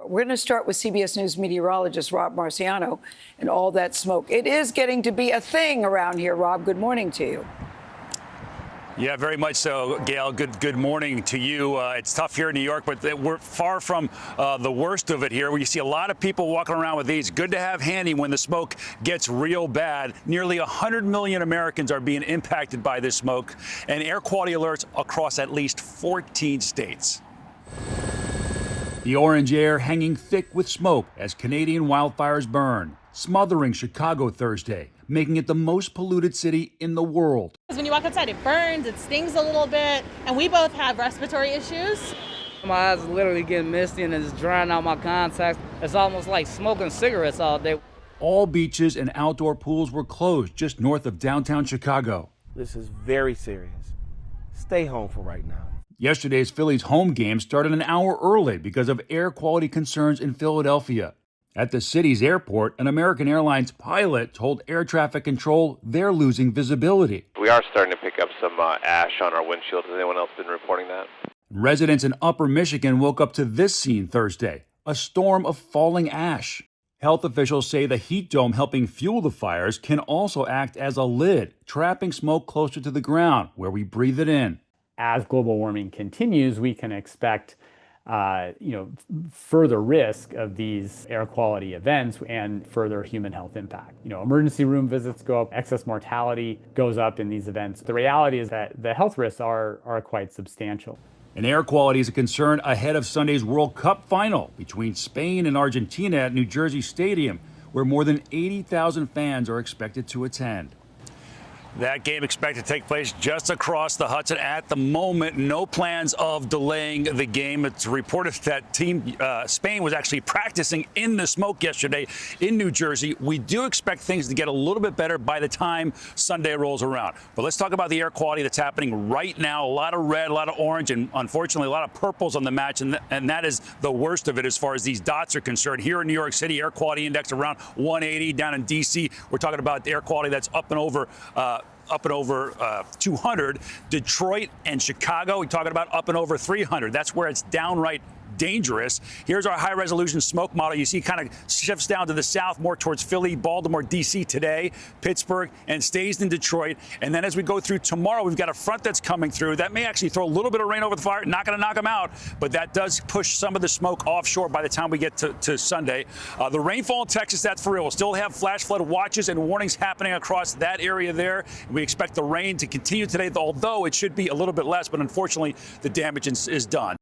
We're going to start with CBS News meteorologist Rob Marciano and all that smoke. It is getting to be a thing around here. Rob, good morning to you. Yeah, very much so, Gayle. Good morning to you. It's tough here in New York, but we're far from the worst of it here. We see a lot of people walking around with these. Good to have handy when the smoke gets real bad. Nearly 100 million Americans are being impacted by this smoke, and air quality alerts across at least 14 states. The orange air hanging thick with smoke as Canadian wildfires burn, smothering Chicago Thursday, making it the most polluted city in the world. When you walk outside, it burns, it stings a little bit, and we both have respiratory issues. My eyes are literally getting misty and it's drying out my contacts. It's almost like smoking cigarettes all day. All beaches and outdoor pools were closed just north of downtown Chicago. This is very serious. Stay home for right now. Yesterday's Phillies home game started an hour early because of air quality concerns in Philadelphia. At the city's airport, an American Airlines pilot told air traffic control they're losing visibility. We are starting to pick up some ash on our windshield. Has anyone else been reporting that? Residents in Upper Michigan woke up to this scene Thursday, a storm of falling ash. Health officials say the heat dome helping fuel the fires can also act as a lid, trapping smoke closer to the ground where we breathe it in. As global warming continues, we can expect further risk of these air quality events and further human health impact. Emergency room visits go up, excess mortality goes up in these events. The reality is that the health risks are quite substantial. And air quality is a concern ahead of Sunday's World Cup final between Spain and Argentina at New Jersey Stadium, where more than 80,000 fans are expected to attend. That game expected to take place just across the Hudson. At the moment, no plans of delaying the game. It's reported that team Spain was actually practicing in the smoke yesterday in New Jersey. We do expect things to get a little bit better by the time Sunday rolls around. But let's talk about the air quality that's happening right now. A lot of red, a lot of orange, and unfortunately a lot of purples on the match. And that is the worst of it as far as these dots are concerned. Here in New York City, air quality index around 180. Down in D.C., we're talking about the air quality that's up and over 200. Detroit and Chicago, we're talking about up and over 300. That's where it's downright dangerous. Here's our high resolution smoke model. You see it kind of shifts down to the south, more towards Philly, Baltimore, D.C. today, Pittsburgh, and stays in Detroit. And then as we go through tomorrow, we've got a front that's coming through. That may actually throw a little bit of rain over the fire. Not going to knock them out, but that does push some of the smoke offshore by the time we get to Sunday. The rainfall in Texas, that's for real. We'll still have flash flood watches and warnings happening across that area there. We expect the rain to continue today, although it should be a little bit less, but unfortunately, the damage is done.